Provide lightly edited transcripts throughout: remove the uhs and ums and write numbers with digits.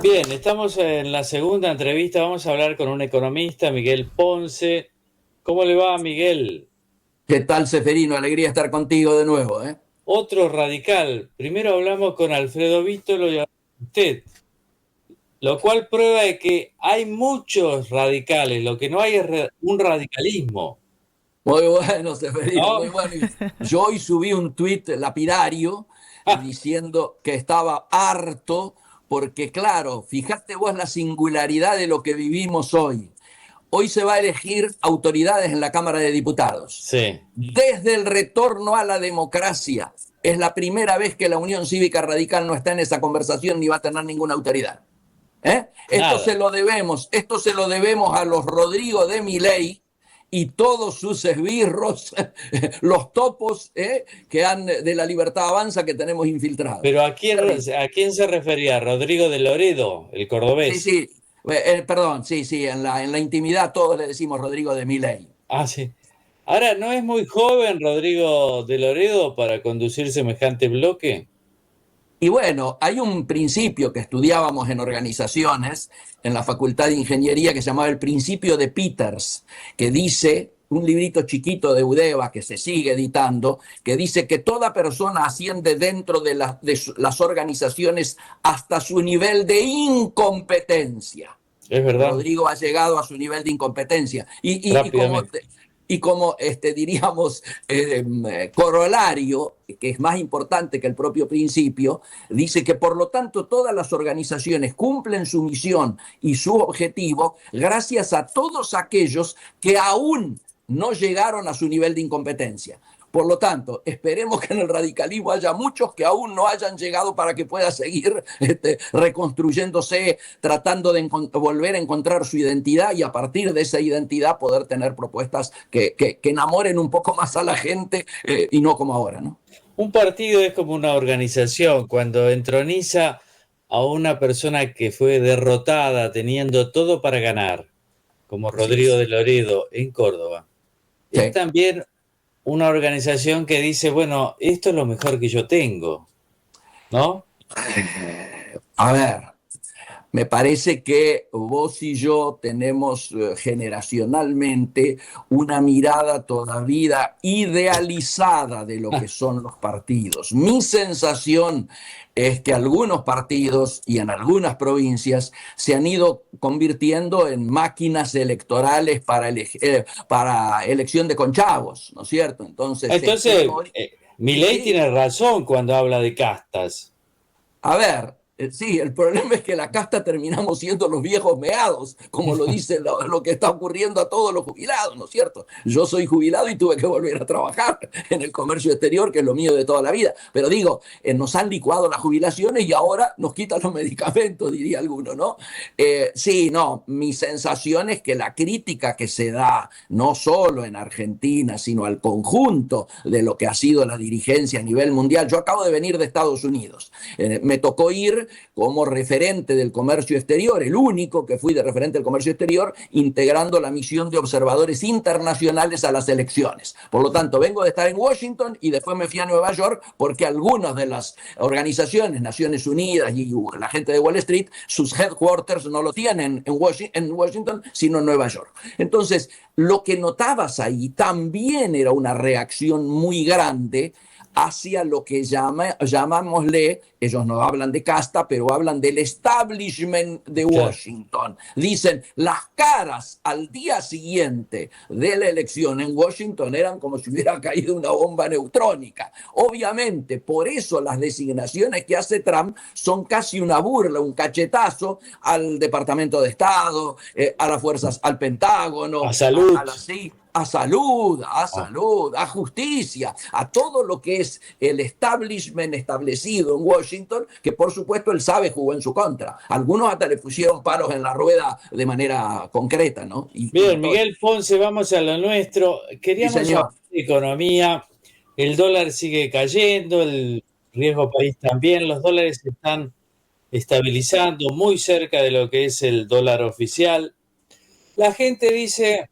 Bien, estamos en la segunda entrevista. Vamos a hablar con un economista, Miguel Ponce. ¿Cómo le va, Miguel? ¿Qué tal, Seferino? Alegría estar contigo de nuevo, ¿eh? Otro radical. Primero hablamos con Alfredo Vítolo y ahora con usted, lo cual prueba de que hay muchos radicales. Lo que no hay es un radicalismo, Muy bueno, Seferino, ¿no? muy bueno. Yo hoy subí un tuit lapidario diciendo que estaba harto porque, claro, fíjate vos la singularidad de lo que vivimos hoy. Hoy se va a elegir autoridades en la Cámara de Diputados. Sí, Desde el retorno a la democracia, es la primera vez que la Unión Cívica Radical no está en esa conversación ni va a tener ninguna autoridad. ¿Eh? nada. Esto se lo debemos a los Rodrigo de Milei y todos sus esbirros, los topos que han de la Libertad Avanza que tenemos Pero infiltrados. Terrible. ¿a quién se refería? ¿Rodrigo de Loredo, el Sí, cordobés? sí, perdón, sí, sí, en la intimidad todos le decimos Rodrigo de Milei. Ah, sí. Ahora, ¿no es muy joven Rodrigo de Loredo para conducir semejante bloque? Y bueno, hay un principio que estudiábamos en organizaciones, en la Facultad de Ingeniería, que se llamaba el principio de Peters, que dice, un librito chiquito de Udeva que se sigue editando, que dice que toda persona asciende dentro de las organizaciones hasta su nivel de incompetencia. Es verdad, Rodrigo ha llegado a su nivel de incompetencia. rápidamente. Y como diríamos, corolario, que es más importante que el propio principio, dice que por lo tanto todas las organizaciones cumplen su misión y su objetivo gracias a todos aquellos que aún no llegaron a su nivel de incompetencia. Por lo tanto, esperemos que en el radicalismo haya muchos que aún no hayan llegado para que pueda seguir reconstruyéndose, tratando de volver a encontrar su identidad y a partir de esa identidad poder tener propuestas que enamoren un poco más a la gente y no como ahora, ¿no? Un partido es como una organización. Cuando entroniza a una persona que fue derrotada teniendo todo para ganar, como Así Rodrigo es. de Loredo en Córdoba, es Sí. también una organización que dice, bueno, esto es lo mejor que yo tengo, ¿no? A ver, me parece que vos y yo tenemos generacionalmente una mirada todavía idealizada de lo que son los partidos. Mi sensación es que algunos partidos y en algunas provincias se han ido convirtiendo en máquinas electorales para elección de conchavos, ¿no es cierto? Entonces, Entonces, Milei sí, tiene razón cuando habla de castas. a ver, sí, el problema es que la casta terminamos siendo los viejos meados, como lo dice lo que está ocurriendo a todos los jubilados, ¿no es cierto? Yo soy jubilado y tuve que volver a trabajar en el comercio exterior, que es lo mío de toda la vida. Pero digo, nos han licuado las jubilaciones y ahora nos quitan los medicamentos, diría alguno, ¿no? Sí, no, mi sensación es que la crítica que se da, no solo en Argentina, sino al conjunto de lo que ha sido la dirigencia a nivel mundial. Yo acabo de venir de Estados Unidos. Me tocó ir como referente del comercio exterior, el único que fui de referente del comercio exterior, integrando la misión de observadores internacionales a las elecciones. Por lo tanto, vengo de estar en Washington y después me fui a Nueva York porque algunas de las organizaciones, Naciones Unidas y la gente de Wall Street, sus headquarters no lo tienen en Washington, sino en Nueva York. Entonces, lo que notabas ahí también era una reacción muy grande hacia lo que llamámosle, ellos no hablan de casta, pero hablan del establishment de Claro. Washington. Dicen, las caras al día siguiente de la elección en Washington eran como si hubiera caído una bomba neutrónica. Obviamente, por eso las designaciones que hace Trump son casi una burla, un cachetazo al Departamento de Estado, a las fuerzas, al A Pentágono, salud. a la CIA, a salud, a Ah, salud, a justicia, a todo lo que es el establishment establecido en Washington, que por supuesto él sabe jugó en su contra. Algunos hasta le pusieron palos en la rueda de manera concreta, ¿no? Y bien, notoria. Miguel Ponce, vamos a lo nuestro. Sí, Queríamos hablar señor. de economía. El dólar sigue cayendo, el riesgo país también. Los dólares se están estabilizando muy cerca de lo que es el dólar oficial. La gente dice,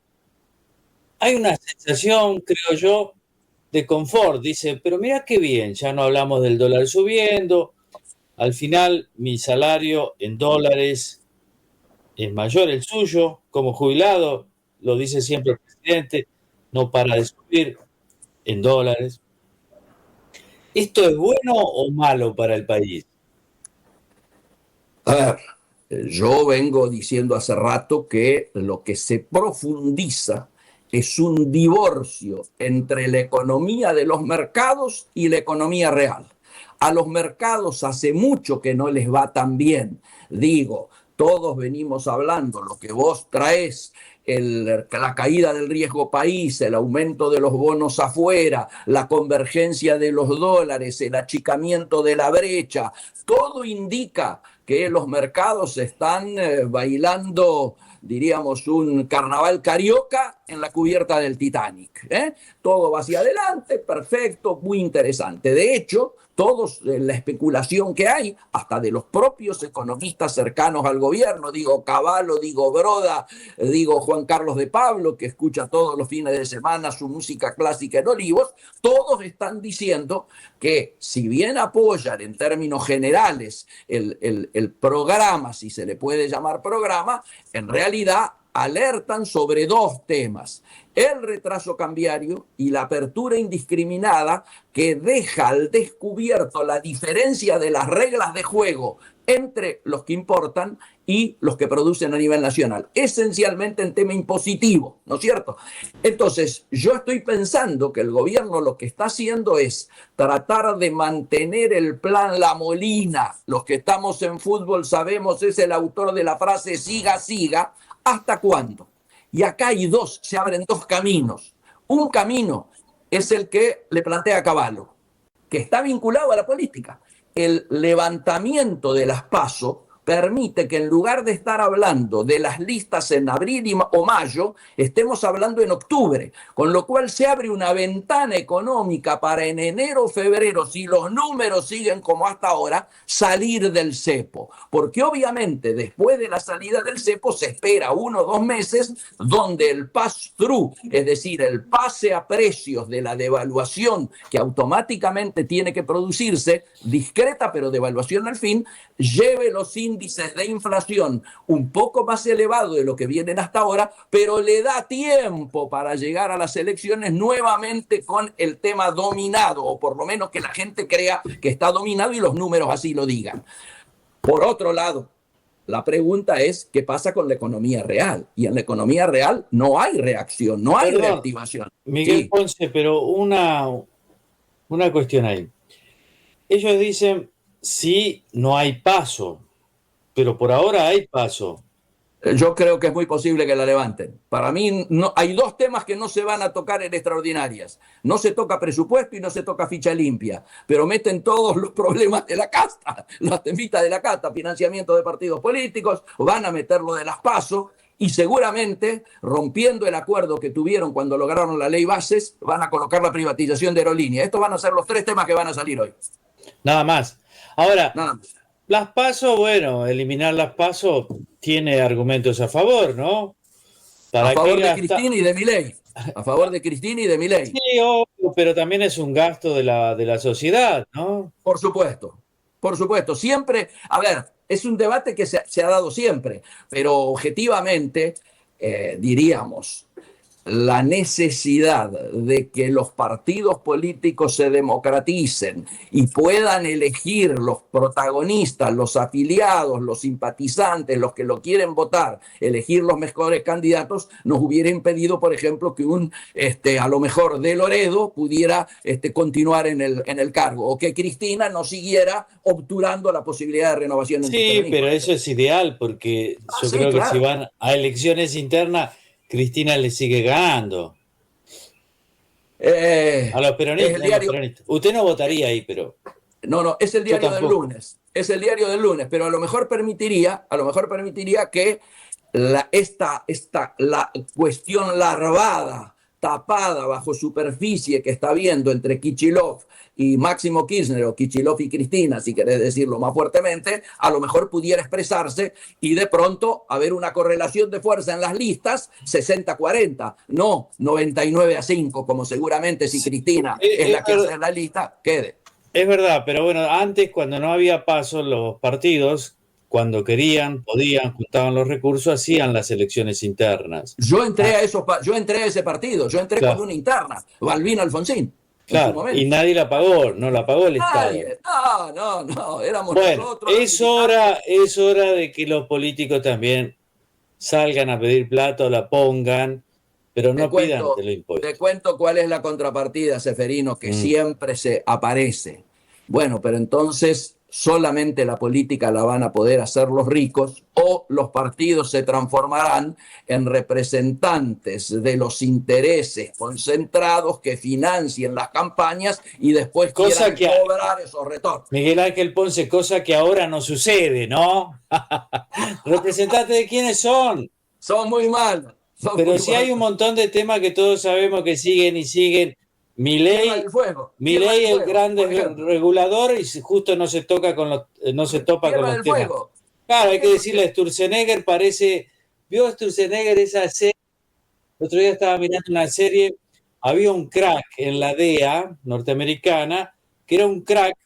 hay una sensación, creo yo, de confort. Dice, pero mira qué bien, ya no hablamos del dólar subiendo, Al final, mi salario en dólares es mayor el suyo. Como jubilado, lo dice siempre el presidente, no para de subir en dólares. ¿Esto es bueno o malo para el país? A ver, yo vengo diciendo hace rato que lo que se profundiza es un divorcio entre la economía de los mercados y la economía real. A los mercados hace mucho que no les va tan bien. Digo, todos venimos hablando, lo que vos traes, la caída del riesgo país, el aumento de los bonos afuera, la convergencia de los dólares, el achicamiento de la brecha, todo indica que los mercados están bailando, diríamos, un carnaval carioca en la cubierta del Titanic. Todo va hacia adelante, perfecto, muy interesante. De hecho, todos la especulación que hay, hasta de los propios economistas cercanos al gobierno, digo Cavallo, digo Broda, digo Juan Carlos de Pablo, que escucha todos los fines de semana su música clásica en Olivos, todos están diciendo que si bien apoyan en términos generales el programa, si se le puede llamar programa, en realidad alertan sobre dos temas: el retraso cambiario y la apertura indiscriminada que deja al descubierto la diferencia de las reglas de juego entre los que importan y los que producen a nivel nacional, esencialmente en tema impositivo, ¿no es cierto? Entonces, yo estoy pensando que el gobierno lo que está haciendo es tratar de mantener el plan La Molina. Los que estamos en fútbol sabemos, es el autor de la frase siga, siga. ¿Hasta cuándo? Y acá se abren dos caminos. Un camino es el que le plantea Cavallo, que está vinculado a la política. El levantamiento de las PASO permite que en lugar de estar hablando de las listas en abril o mayo, estemos hablando en octubre, con lo cual se abre una ventana económica para en enero o febrero, si los números siguen como hasta ahora, salir del cepo. Porque obviamente después de la salida del cepo se espera 1 o 2 meses donde el pass-through, es decir, el pase a precios de la devaluación que automáticamente tiene que producirse, discreta pero devaluación al fin, lleve los índices de inflación un poco más elevados de lo que vienen hasta ahora, pero le da tiempo para llegar a las elecciones nuevamente con el tema dominado, o por lo menos que la gente crea que está dominado y los números así lo digan. Por otro lado, la pregunta es, ¿qué pasa con la economía real? Y en la economía real no hay reacción, no hay reactivación. Miguel sí. Ponce, pero una cuestión ahí. Ellos dicen, sí, no hay paso, pero por ahora hay paso. Yo creo que es muy posible que la levanten. Para mí no, hay dos temas que no se van a tocar en extraordinarias. No se toca presupuesto y no se toca ficha limpia, pero meten todos los problemas de la casta, las temitas de la casta, financiamiento de partidos políticos, van a meter lo de las PASO y seguramente, rompiendo el acuerdo que tuvieron cuando lograron la ley Bases, van a colocar la privatización de aerolíneas. Estos van a ser los 3 temas que van a salir hoy. Nada más. Ahora, nada más. Las PASO, bueno, eliminar las PASO tiene argumentos a favor, ¿no? ¿Para a favor de Cristina y de Milei. A favor de Cristina y de Milei. Sí, obvio, pero también es un gasto de la sociedad, ¿no? Por supuesto, por supuesto. Siempre, a ver, es un debate que se ha dado siempre, pero objetivamente, diríamos, la necesidad de que los partidos políticos se democraticen y puedan elegir los protagonistas, los afiliados, los simpatizantes, los que lo quieren votar, elegir los mejores candidatos, nos hubiera impedido, por ejemplo, que a lo mejor de Loredo pudiera continuar en el cargo, o que Cristina no siguiera obturando la posibilidad de renovación. Sí, pero eso es ideal, porque yo creo que si van a elecciones internas, Cristina le sigue ganando. A los peronistas. Usted no votaría ahí, pero... No, es el diario del lunes. Es el diario del lunes, pero a lo mejor permitiría que la cuestión larvada, tapada bajo superficie que está habiendo entre Kicillof y Máximo Kirchner, o Kicillof y Cristina, si querés decirlo más fuertemente, a lo mejor pudiera expresarse y de pronto haber una correlación de fuerza en las listas 60-40, no 99-5, como seguramente si Cristina es la que hace la lista, quede. Es verdad, pero bueno, antes cuando no había paso, los partidos, cuando querían, podían, juntaban los recursos, hacían las elecciones internas. Ah, Yo entré a ese partido, yo entré con claro, una interna, Balbín Alfonsín, en su claro, y momento. nadie la pagó, no la pagó el Estado. Nadie, no, no, no, éramos Bueno, nosotros los militantes. es hora de que los políticos también salgan a pedir plata o la pongan, pero Te no pidan de cuento, los te impuestos. cuento cuál es la contrapartida, Seferino, que Mm. siempre se aparece. Bueno, pero entonces solamente la política la van a poder hacer los ricos o los partidos se transformarán en representantes de los intereses concentrados que financien las campañas y después Cosa quieran que, cobrar esos retornos. Miguel Ángel Ponce, cosa que ahora no sucede, ¿no? ¿Representantes de quiénes son? Son muy malos, son Pero muy sí hay un malos. montón de temas que todos sabemos que siguen y siguen. Tierra del Fuego, Tierra Milei del el Fuego, gran por ejemplo. regulador y justo no se toca no se topa con Tierra los del temas. Fuego. Claro, Por hay que ejemplo, decirle, Sturzenegger parece, ¿vio Sturzenegger esa serie? El otro día estaba mirando una serie, había un crack en la DEA norteamericana, que era un crack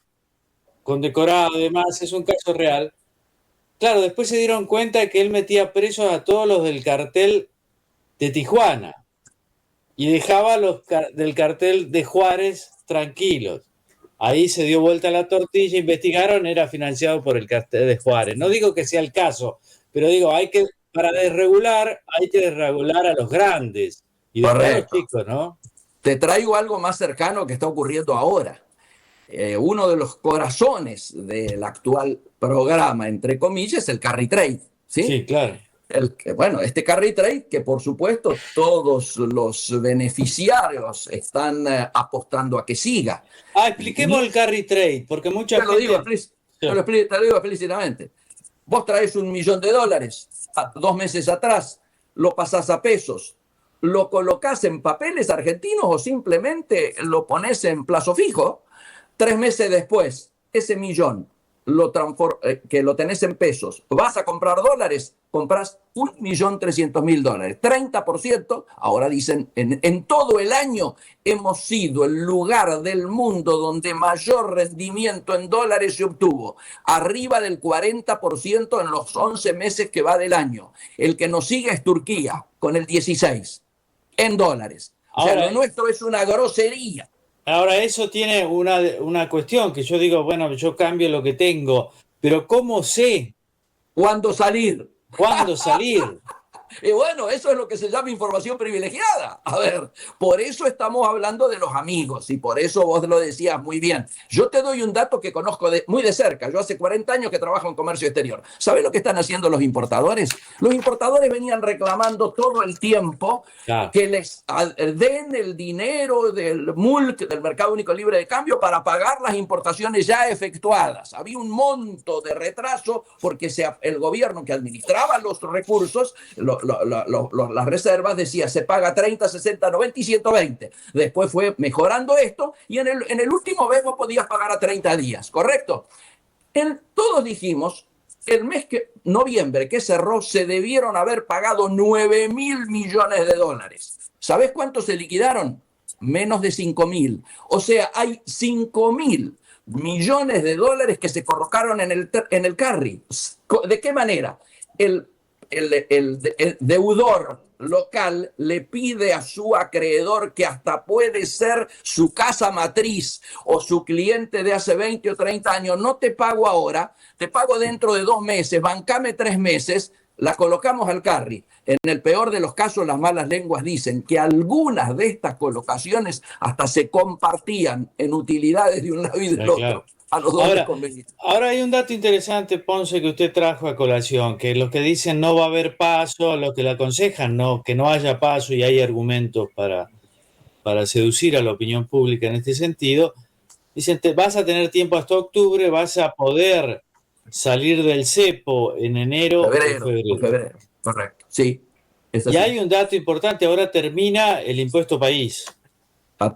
condecorado y demás, es un caso real. Claro, después se dieron cuenta que él metía presos a todos los del cartel de Tijuana y dejaba los del cartel de Juárez tranquilos. Ahí se dio vuelta la tortilla, investigaron, era financiado por el cartel de Juárez. No digo que sea el caso, pero digo, para desregular, hay que desregular a los grandes y después a los correcto. chicos, ¿no? Te traigo algo más cercano que está ocurriendo ahora. Uno de los corazones del actual programa, entre comillas, es el carry trade. ¿Sí? Sí, claro. Bueno, este carry trade que por supuesto todos los beneficiarios están apostando a que siga. Expliquemos el carry trade, porque mucha Te lo digo, gente... Sí, te lo digo explícitamente. Vos traes $1.000.000 2 meses atrás, lo pasás a pesos, lo colocás en papeles argentinos o simplemente lo pones en plazo fijo. 3 meses después, ese millón que lo tenés en pesos, vas a comprar dólares, compras $1.300.000. 30%, ahora dicen, en todo el año hemos sido el lugar del mundo donde mayor rendimiento en dólares se obtuvo, arriba del 40% en los 11 meses que va del año. El que nos sigue es Turquía, con el 16% en dólares. O sea, ahora, lo nuestro es una grosería. ahora eso tiene una cuestión que yo digo, bueno, yo cambio lo que tengo, pero ¿cómo sé ¿Cuándo salir? cuándo salir? Y bueno, eso es lo que se llama información privilegiada. A ver, por eso estamos hablando de los amigos y por eso vos lo decías muy bien. Yo te doy un dato que conozco muy de cerca. Yo hace 40 años que trabajo en comercio exterior. ¿Sabés lo que están haciendo los importadores? Los importadores venían reclamando todo el tiempo Claro, que les den el dinero del MULC, del Mercado Único Libre de Cambio, para pagar las importaciones ya efectuadas. Había un monto de retraso porque el gobierno que administraba los recursos, las reservas, decía se paga 30, 60, 90 y 120. Después fue mejorando esto y en el último mes vos podías pagar a 30 días, ¿correcto? Todos dijimos, el mes noviembre que cerró, se debieron haber pagado $9.000 millones. ¿Sabés cuánto se liquidaron? Menos de 5.000. O sea, hay $5.000 millones que se colocaron en el carry. ¿De qué manera? El deudor local le pide a su acreedor, que hasta puede ser su casa matriz o su cliente de hace 20 o 30 años, no te pago ahora, te pago dentro de 2 meses, bancame 3 meses, la colocamos al carry. En el peor de los casos, las malas lenguas dicen que algunas de estas colocaciones hasta se compartían en utilidades de un lado y del claro. otro. A los dos les Ahora, convenía. ahora hay un dato interesante, Ponce, que usted trajo a colación, que los que dicen no va a haber paso, los que le aconsejan no, que no haya paso y hay argumentos para seducir a la opinión pública en este sentido, dicen, vas a tener tiempo hasta octubre, vas a poder salir del cepo en enero o febrero. Febrero, correcto. Sí, es Y así. hay un dato importante, ahora termina el impuesto país.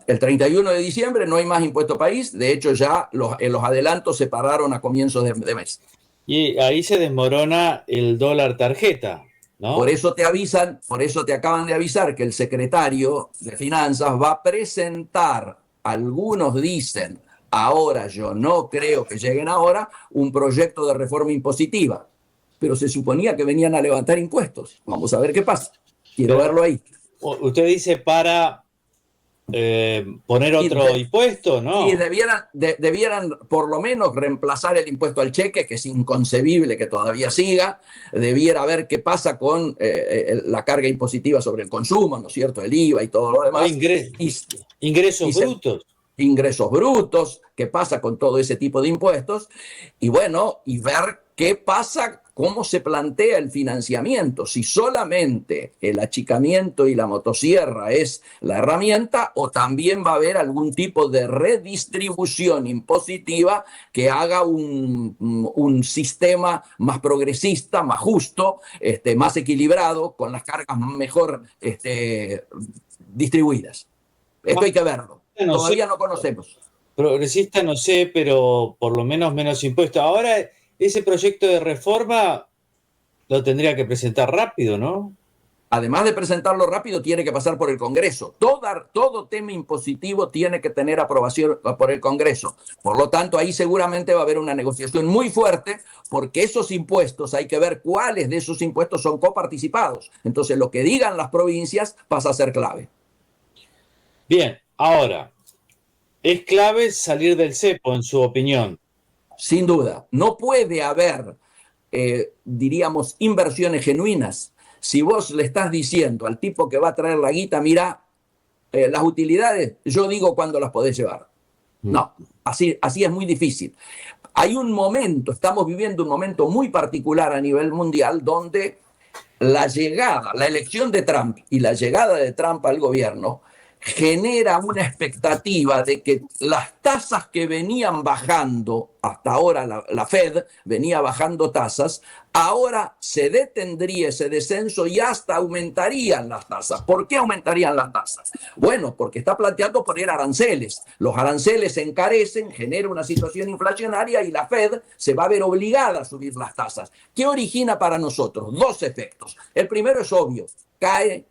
El 31 de diciembre no hay más impuesto país. De hecho, ya los adelantos se pararon a comienzos de mes. Y ahí se desmorona el dólar tarjeta, Por ¿no? eso te avisan, por eso te acaban de avisar que el secretario de Finanzas va a presentar, algunos dicen, Ahora yo no creo que lleguen ahora un proyecto de reforma impositiva, pero se suponía que venían a levantar impuestos. Vamos a ver qué pasa. Quiero verlo ahí. Usted dice para poner otro impuesto, ¿no? Y debieran por lo menos reemplazar el impuesto al cheque, que es inconcebible que todavía siga. Debiera ver qué pasa con la carga impositiva sobre el consumo, ¿no es cierto? El IVA y todo lo demás. Ingresos brutos. Ingresos brutos, qué pasa con todo ese tipo de impuestos, y bueno, y ver qué pasa, cómo se plantea el financiamiento, si solamente el achicamiento y la motosierra es la herramienta, o también va a haber algún tipo de redistribución impositiva que haga un sistema más progresista, más justo, más equilibrado, con las cargas mejor distribuidas. Esto hay que verlo. Todavía no conocemos. Progresista no sé, pero por lo menos menos impuestos. Ahora, ese proyecto de reforma lo tendría que presentar rápido, ¿no? Además de presentarlo rápido, tiene que pasar por el Congreso. Todo tema impositivo tiene que tener aprobación por el Congreso. Por lo tanto, ahí seguramente va a haber una negociación muy fuerte, porque esos impuestos, hay que ver cuáles de esos impuestos son coparticipados. Entonces, lo que digan las provincias pasa a ser clave. Bien, ahora, ¿es clave salir del cepo, en su opinión? Sin duda. No puede haber, diríamos, inversiones genuinas si vos le estás diciendo al tipo que va a traer la guita, mira, las utilidades, yo digo cuándo las podés llevar. No, así es muy difícil. Hay un momento, estamos viviendo un momento muy particular a nivel mundial donde la elección de Trump y la llegada de Trump al gobierno genera una expectativa de que las tasas que venían bajando, hasta ahora la Fed venía bajando tasas, ahora se detendría ese descenso y hasta aumentarían las tasas. ¿Por qué aumentarían las tasas? Bueno, porque está planteando poner aranceles. Los aranceles se encarecen, genera una situación inflacionaria y la Fed se va a ver obligada a subir las tasas. ¿Qué origina para nosotros? Dos efectos. El primero es obvio, cae.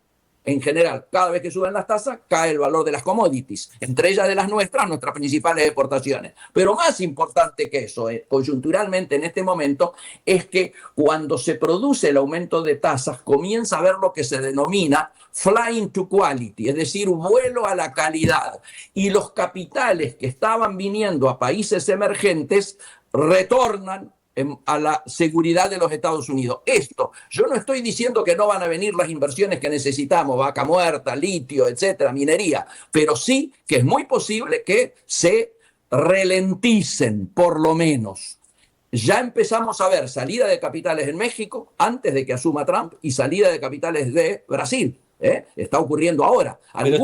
En general, cada vez que suben las tasas, cae el valor de las commodities, entre ellas de las nuestras principales exportaciones. Pero más importante que eso, coyunturalmente en este momento, es que cuando se produce el aumento de tasas, comienza a haber lo que se denomina flying to quality, es decir, vuelo a la calidad. Y los capitales que estaban viniendo a países emergentes retornan a la seguridad de los Estados Unidos. Yo no estoy diciendo que no van a venir las inversiones que necesitamos, vaca muerta, litio, etcétera, minería, pero sí que es muy posible que se ralenticen, por lo menos. Ya empezamos a ver salida de capitales en México antes de que asuma Trump y salida de capitales de Brasil. Está ocurriendo ahora. Pero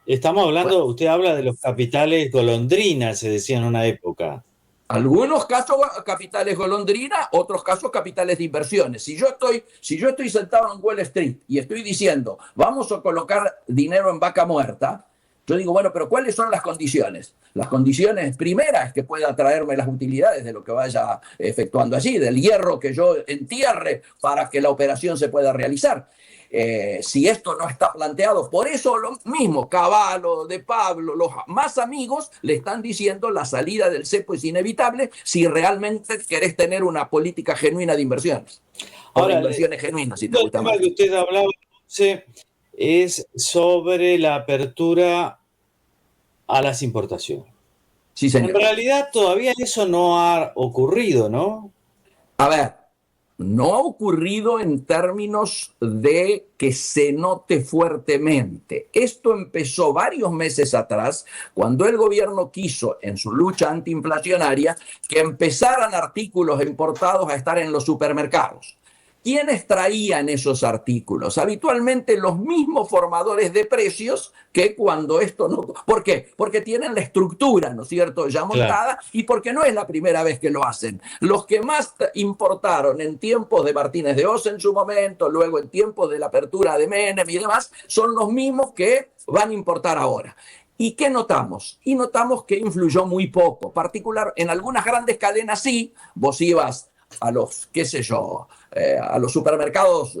estamos hablando, bueno, usted habla de los capitales golondrinas, se decía en una época. Algunos casos capitales golondrina, otros casos capitales de inversiones. Si yo estoy sentado en Wall Street y estoy diciendo, vamos a colocar dinero en vaca muerta, yo digo, bueno, pero ¿cuáles son las condiciones? Las condiciones primeras es que pueda traerme las utilidades de lo que vaya efectuando allí, del hierro que yo entierre para que la operación se pueda realizar. Si esto no está planteado, por eso lo mismo, Cavallo, De Pablo, los más amigos le están diciendo la salida del cepo es inevitable si realmente querés tener una política genuina de inversiones. Ahora, inversiones genuinas, si te gusta más. El tema que usted hablaba es sobre la apertura a las importaciones. Sí, señor. En realidad todavía eso no ha ocurrido, ¿no? A ver, no ha ocurrido en términos de que se note fuertemente. Esto empezó varios meses atrás, cuando el gobierno quiso, en su lucha antiinflacionaria, que empezaran artículos importados a estar en los supermercados. ¿Quiénes traían esos artículos? Habitualmente los mismos formadores de precios que cuando esto no... ¿Por qué? Porque tienen la estructura, ¿no es cierto?, ya montada, claro, y porque no es la primera vez que lo hacen. Los que más importaron en tiempos de Martínez de Oz en su momento, luego en tiempos de la apertura de Menem y demás, son los mismos que van a importar ahora. ¿Y qué notamos? Y notamos que influyó muy poco. Particular, en algunas grandes cadenas sí, vos ibas a los, qué sé yo, a los supermercados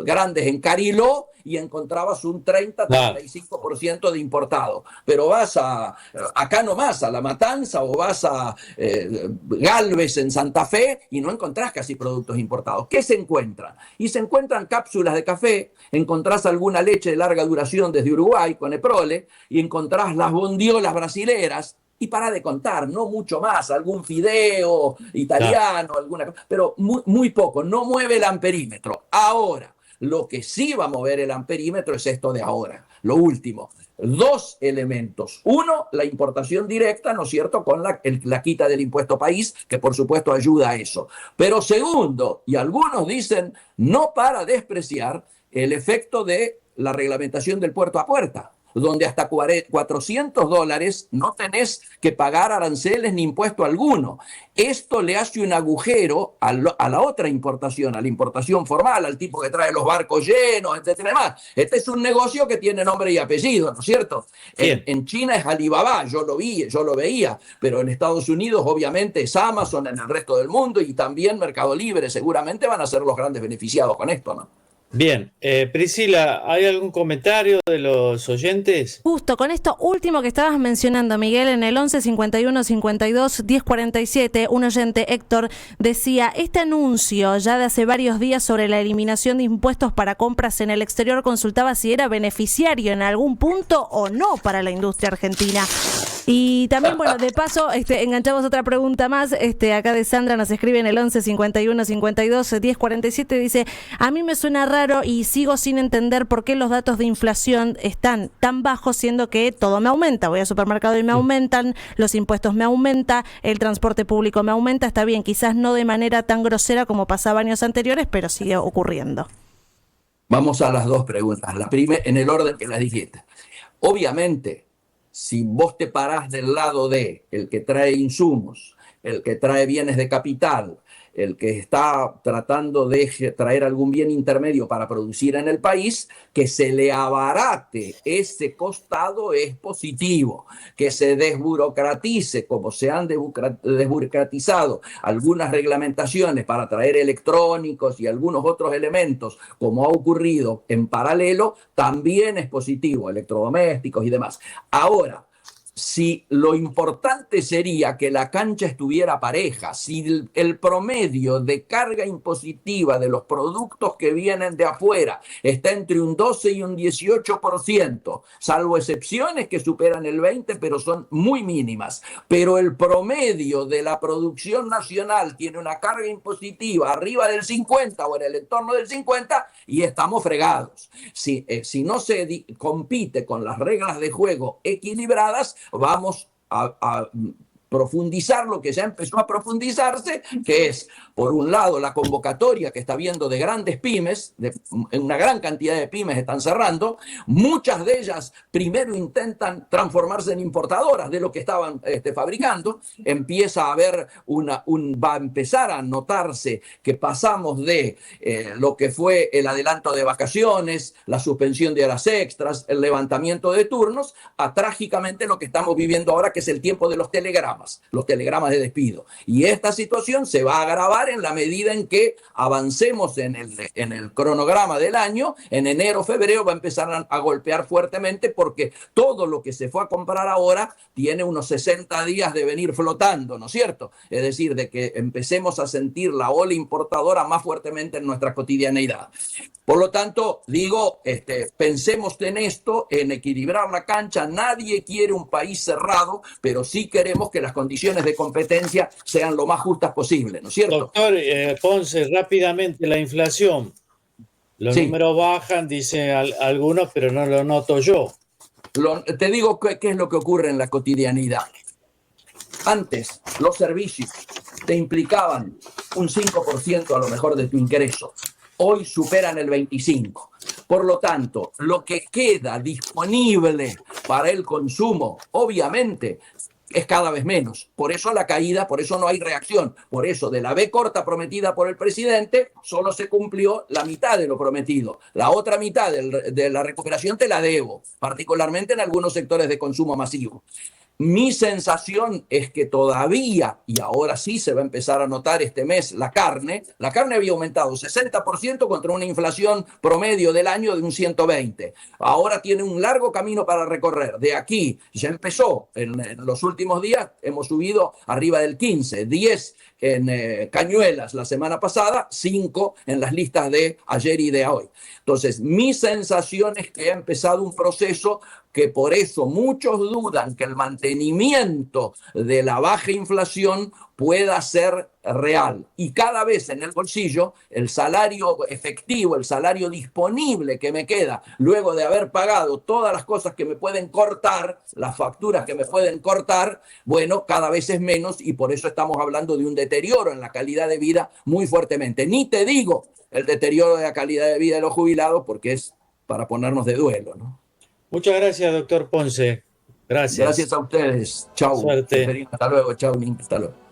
grandes en Cariló y encontrabas un Claro, 30-35% de importado. Pero vas acá nomás, a La Matanza, o vas a Galvez en Santa Fe y no encontrás casi productos importados. ¿Qué se encuentran? Y se encuentran cápsulas de café, encontrás alguna leche de larga duración desde Uruguay con Eprole, y encontrás las bondiolas brasileras, y para de contar, no mucho más, algún fideo claro. italiano, alguna cosa, pero muy, muy poco, no mueve el amperímetro. Ahora, lo que sí va a mover el amperímetro es esto de ahora, lo último. Dos elementos. Uno, la importación directa, ¿no es cierto?, con la quita del impuesto país, que por supuesto ayuda a eso. Pero segundo, y algunos dicen, no para despreciar el efecto de la reglamentación del puerto a puerta, donde hasta $400 no tenés que pagar aranceles ni impuesto alguno. Esto le hace un agujero a la otra importación, a la importación formal, al tipo que trae los barcos llenos, etcétera. Demás. Este es un negocio que tiene nombre y apellido, ¿no es cierto? Bien. En China es Alibaba, yo lo veía, pero en Estados Unidos obviamente es Amazon, en el resto del mundo, y también Mercado Libre seguramente van a ser los grandes beneficiados con esto, ¿no? Bien. Priscila, ¿hay algún comentario de los oyentes? Justo con esto último que estabas mencionando, Miguel, en el 11 51 52 10 47, un oyente, Héctor, decía: este anuncio ya de hace varios días sobre la eliminación de impuestos para compras en el exterior, consultaba si era beneficiario en algún punto o no para la industria argentina. Y también, bueno, de paso, enganchamos otra pregunta más. Acá de Sandra nos escribe en el 11 51 52 10 47, dice: a mí me suena raro y sigo sin entender por qué los datos de inflación están tan bajos, siendo que todo me aumenta. Voy al supermercado y me aumentan, los impuestos me aumentan, el transporte público me aumenta. Está bien, quizás no de manera tan grosera como pasaba años anteriores, pero sigue ocurriendo. Vamos a las dos preguntas. La primera, en el orden que las dijiste. Obviamente, si vos te parás del lado de el que trae insumos, el que trae bienes de capital, el que está tratando de traer algún bien intermedio para producir en el país, que se le abarate ese costado es positivo. Que se desburocratice, como se han desburocratizado algunas reglamentaciones para traer electrónicos y algunos otros elementos, como ha ocurrido en paralelo, también es positivo, electrodomésticos y demás. Ahora, si lo importante sería que la cancha estuviera pareja, si el promedio de carga impositiva de los productos que vienen de afuera está entre un 12 y un 18%, salvo excepciones que superan el 20%, pero son muy mínimas, pero el promedio de la producción nacional tiene una carga impositiva arriba del 50 o en el entorno del 50, y estamos fregados. Si no se compite con las reglas de juego equilibradas, vamos a profundizar lo que ya empezó a profundizarse, que es, por un lado, la convocatoria que está habiendo de grandes pymes, una gran cantidad de pymes están cerrando, muchas de ellas primero intentan transformarse en importadoras de lo que estaban fabricando, empieza a haber va a empezar a notarse que pasamos de lo que fue el adelanto de vacaciones, la suspensión de horas extras, el levantamiento de turnos, a trágicamente lo que estamos viviendo ahora, que es el tiempo de los telegramas de despido. Y esta situación se va a agravar en la medida en que avancemos en el cronograma del año. En enero, febrero va a empezar a golpear fuertemente, porque todo lo que se fue a comprar ahora tiene unos 60 días de venir flotando, ¿no es cierto? Es decir, de que empecemos a sentir la ola importadora más fuertemente en nuestra cotidianeidad. Por lo tanto, digo, pensemos en esto, en equilibrar la cancha. Nadie quiere un país cerrado, pero sí queremos que las condiciones de competencia sean lo más justas posible, ¿no es cierto? Doctor Ponce, rápidamente, la inflación. Los Sí. números bajan, dicen algunos, pero no lo noto yo. Te digo qué es lo que ocurre en la cotidianidad. Antes, los servicios te implicaban un 5% a lo mejor de tu ingreso. Hoy superan el 25%. Por lo tanto, lo que queda disponible para el consumo, obviamente, es cada vez menos. Por eso la caída, por eso no hay reacción. Por eso, de la B corta prometida por el presidente, solo se cumplió la mitad de lo prometido. La otra mitad de la recuperación te la debo, particularmente en algunos sectores de consumo masivo. Mi sensación es que todavía, y ahora sí se va a empezar a notar este mes, la carne había aumentado 60% contra una inflación promedio del año de un 120. Ahora tiene un largo camino para recorrer. De aquí ya empezó, en los últimos días hemos subido arriba del 15, 10 en Cañuelas la semana pasada, 5 en las listas de ayer y de hoy. Entonces, mi sensación es que ha empezado un proceso que por eso muchos dudan que el mantenimiento de la baja inflación pueda ser real. Y cada vez en el bolsillo, el salario efectivo, el salario disponible que me queda luego de haber pagado todas las cosas que me pueden cortar, las facturas que me pueden cortar, bueno, cada vez es menos y por eso estamos hablando de un deterioro en la calidad de vida muy fuertemente. Ni te digo el deterioro de la calidad de vida de los jubilados porque es para ponernos de duelo, ¿no? Muchas gracias, doctor Ponce. Gracias. Gracias a ustedes. Chau. Suerte. Hasta luego. Chau, hasta luego.